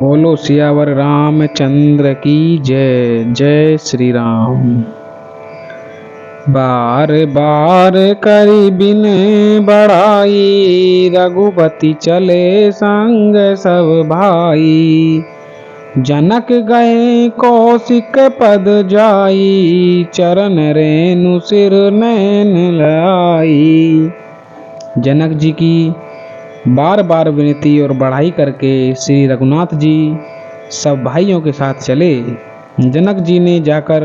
बोलो सियावर रामचंद्र की जय। जय श्री राम। बार बार करी बिन बढ़ाई, रघुपति चले संग सब भाई। जनक गए कौशिक पद जाई, चरण रेणु सिर नैन लाई। जनक जी की बार बार विनती और बढ़ाई करके श्री रघुनाथ जी सब भाइयों के साथ चले। जनक जी ने जाकर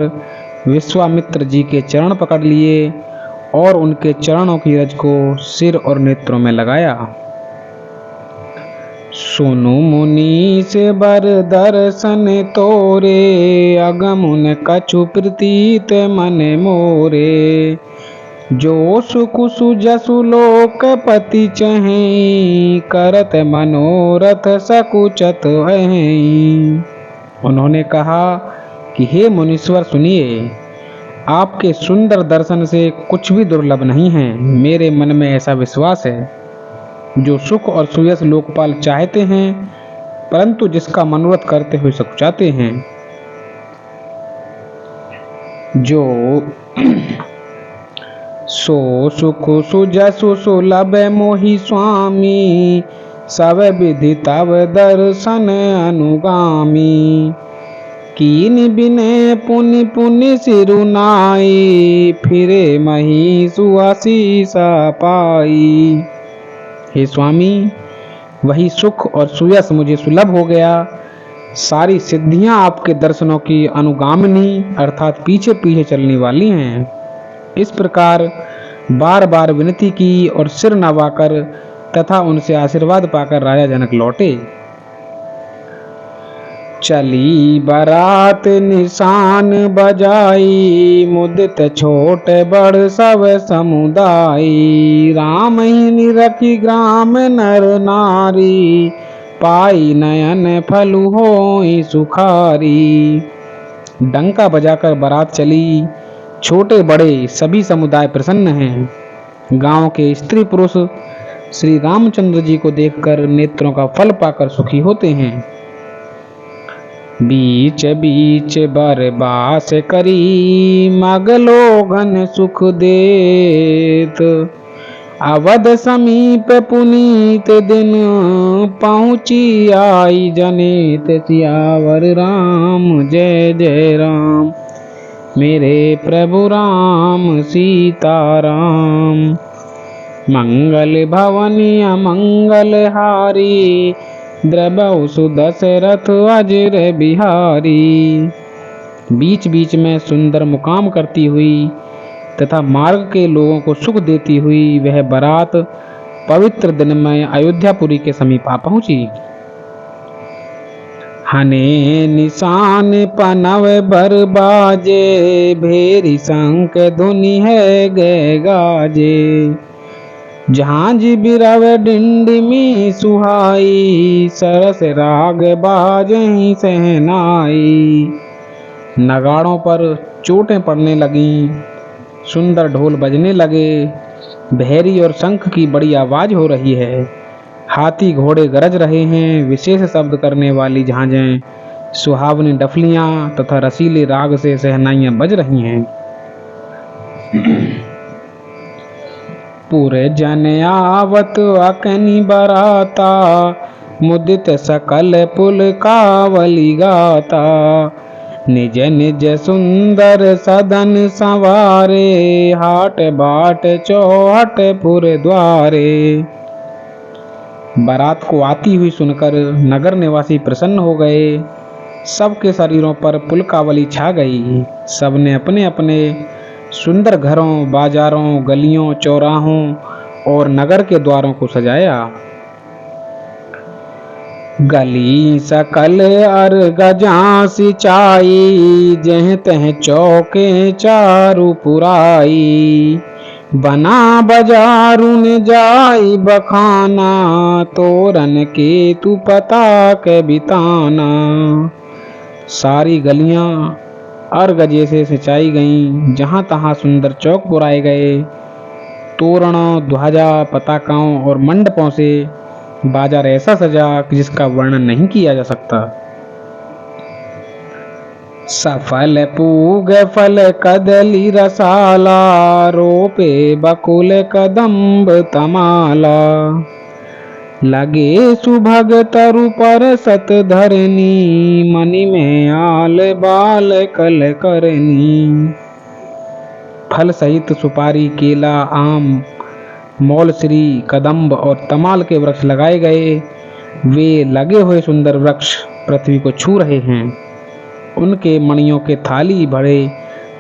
विश्वामित्र जी के चरण पकड़ लिए और उनके चरणों की रज को सिर और नेत्रों में लगाया। सुनु मुनि से बर दर्शन तोरे, अगमुन कछु प्रतीत मन मोरे। जो सुख सुजसु लोकपति चहें, करत मनोरथ सकुचत अहें। उन्होंने कहा कि हे मुनीश्वर सुनिए, आपके सुंदर दर्शन से कुछ भी दुर्लभ नहीं है। मेरे मन में ऐसा विश्वास है, जो सुख और सुयश लोकपाल चाहते हैं, परंतु जिसका मनोरथ करते हुए सकुचाते हैं। जो सो सुख सुजसु सुलभ मोहि स्वामी, सब विधि तव दर्शन अनुगामी। कीन बिने पुनि पुनि सिरुनाई, फिरे मही सुआशीषा पाई। हे स्वामी, वही सुख और सुयश मुझे सुलभ हो गया। सारी सिद्धियां आपके दर्शनों की अनुगामिनी अर्थात पीछे पीछे चलने वाली हैं। इस प्रकार बार बार विनती की और सिर नवाकर तथा उनसे आशीर्वाद पाकर राजा जनक लौटे। चली बरात निशान बजाई, मुदित छोट बड़ सब समुदाय। राम ही निरखी ग्राम नर नारी, पाई नयन फलु होई सुखारी। डंका बजाकर बारात चली, छोटे बड़े सभी समुदाय प्रसन्न हैं। गांव के स्त्री पुरुष श्री रामचंद्र जी को देखकर नेत्रों का फल पाकर सुखी होते हैं। बीच बीच बरबास करी, मगलो घन सुख देत। अवध समीप पुनीत दिन, पहुँची आई जनित। सियावर राम जय जय राम, मेरे प्रभु राम सीताराम। मंगल भवनी अमंगल हारी, द्रबहु सुदशरथ अजर बिहारी। बीच बीच में सुंदर मुकाम करती हुई तथा मार्ग के लोगों को सुख देती हुई वह बारात पवित्र दिन में अयोध्यापुरी के समीप आ पहुंची। हने निशान पनव बर बाजे, भेरी शंख धुनि है गे गाजे। झांझ बिरव डिंडमी सुहाई, सरस राग बाजहीं सहनाई। नगाड़ों पर चोटें पड़ने लगीं, सुंदर ढोल बजने लगे। भेरी और शंख की बड़ी आवाज हो रही है। हाथी घोड़े गरज रहे हैं। विशेष शब्द करने वाली झांझें, सुहावनी डफलियां तथा रसीले राग से सहनाइयां बज रही हैं। पूरे जन आवत अकनी बराता, मुदित सकल पुल कावली गाता। निज निज सुंदर सदन संवारे, हाट बाट चौहट पुर द्वारे। बारात को आती हुई सुनकर नगर निवासी प्रसन्न हो गए। सबके शरीरों पर पुलकावली छा गई। सबने अपने अपने सुंदर घरों, बाजारों, गलियों, चौराहों और नगर के द्वारों को सजाया। गली सकल अर गजा सिंचाई, जह तह चौके चारु पुराई। बना बाजारुन जाई बखाना, तोरन के तू पता के बिताना। सारी गलियां अर्गजे से सिंचाई गईं। जहां तहां सुंदर चौक पुराए गए। तोरणों, ध्वजा, पताकाओं और मंडपों से बाजार ऐसा सजा कि जिसका वर्णन नहीं किया जा सकता। सफल पूग फल कदली रसाला, रोपे बकुल कदम्ब तमाला। लगे सुभग तरु पर सत धरनी, मणि में आल बाल कल करनी। फल सहित सुपारी, केला, आम, मौलश्री, कदम्ब और तमाल के वृक्ष लगाए गए। वे लगे हुए सुंदर वृक्ष पृथ्वी को छू रहे हैं। उनके मणियों के थाली भरे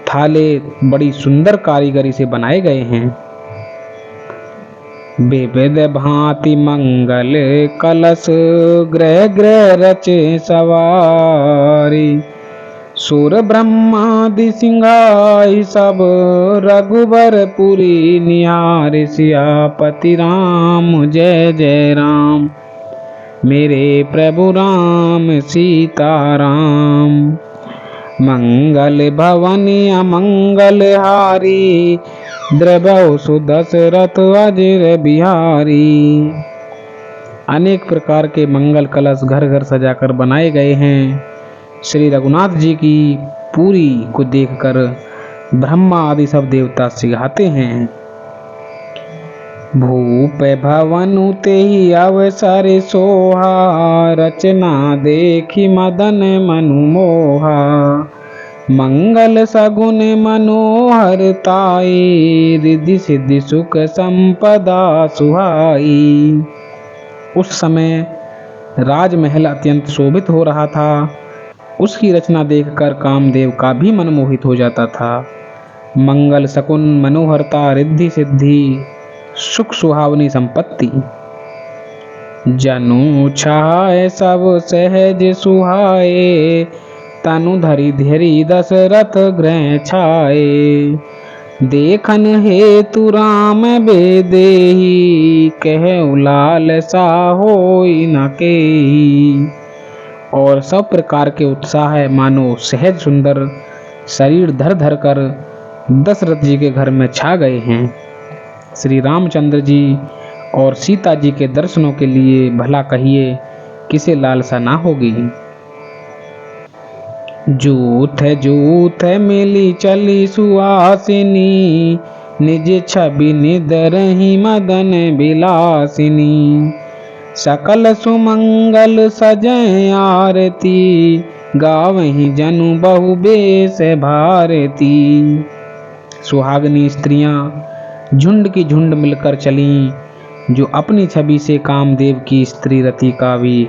थाले बड़ी सुंदर कारीगरी से बनाए गए हैं। विविध भांति मंगल कलश, ग्रह ग्रह रचे सवारी। सुर ब्रह्मादि सिंगाई सब, रघुबर पुरी निहार। सियापति राम जय जय राम, मेरे प्रभु राम सीताराम। मंगल भवन अमंगल हारी, द्रवहु सुदशरथ अजर बिहारी। अनेक प्रकार के मंगल कलश घर घर सजाकर बनाए गए हैं। श्री रघुनाथ जी की पूरी को देखकर ब्रह्मा आदि सब देवता सिघाते हैं। भूप भवन तेहि अवसर सोहा, रचना देखी मदन मनु मोहा। मंगल सगुन मनोहर ताई, रिद्धि सिद्धि सुख संपदा सुहाई। उस समय राजमहल अत्यंत शोभित हो रहा था। उसकी रचना देखकर कामदेव का भी मन मोहित हो जाता था। मंगल सकुन, मनोहरता, रिद्धि सिद्धि, सुख सुहावनी संपत्ति। जनु छाए सब सहज सुहाए, तनु धरि धीरि दशरथ गृह छाए। देखन हेतु राम बेदेही, कहु लालसा होई न केही। और सब प्रकार के उत्साह है मानो सहज सुंदर शरीर धर धर कर दशरथ जी के घर में छा गए हैं। श्री रामचंद्र जी और सीता जी के दर्शनों के लिए भला कहिए किसे लालसा ना होगी। जूथ जूथ मिली चली सुहासिनी, निज छवि निदरहि मदन बिलासिनी। सकल सुमंगल सजय आरती, गावहि जनु बहु बेस भारती। सुहागनी स्त्रियां झुंड की झुंड मिलकर चलीं, जो अपनी छवि से कामदेव की स्त्री रति का भी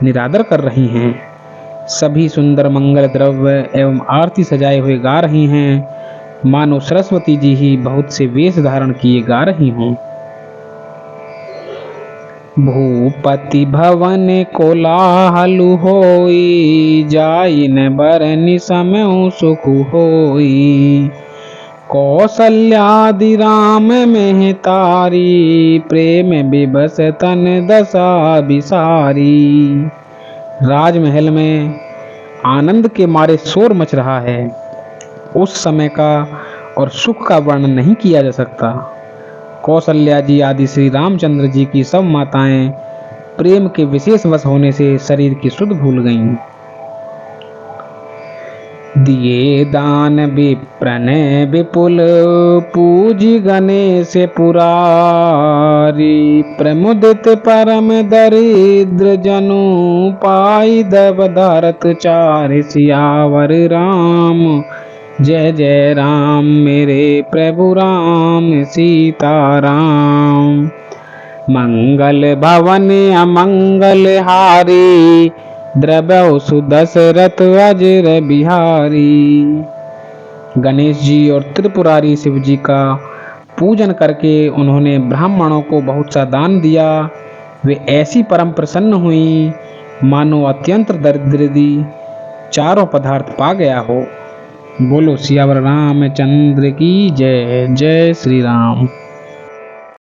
निरादर कर रही हैं। सभी सुंदर मंगल द्रव्य एवं आरती सजाए हुए गा रही हैं, मानो सरस्वती जी ही बहुत से वेश धारण किए गा रही हों। भूपति भवन कोलाहल होई, जाइन बरनि समय सुख होई। कौसल्यादि राम में तारी, प्रेम विबस तन दशा बिसारी। राजमहल में आनंद के मारे शोर मच रहा है। उस समय का और सुख का वर्णन नहीं किया जा सकता। कौशल्या जी आदि श्री रामचंद्र जी की सब माताएं प्रेम के विशेष वश होने से शरीर की सुध भूल गईं। दिए दान विप्रन विपुल, पूजी गणेश पुरारी। प्रमुदित परम दरिद्र जनु, पाई दब धारत चार। सियावर राम जय जय राम, मेरे प्रभु राम सीताराम। मंगल भवन अमंगल हारी, द्रव्यहु सुदशरथ अजर बिहारी। गणेश जी और त्रिपुरारी शिव जी का पूजन करके उन्होंने ब्राह्मणों को बहुत सा दान दिया। वे ऐसी परम प्रसन्न हुई मानो अत्यंत दरिद्री चारों पदार्थ पा गया हो। बोलो सियावर रामचंद्र की जय। जय श्री राम।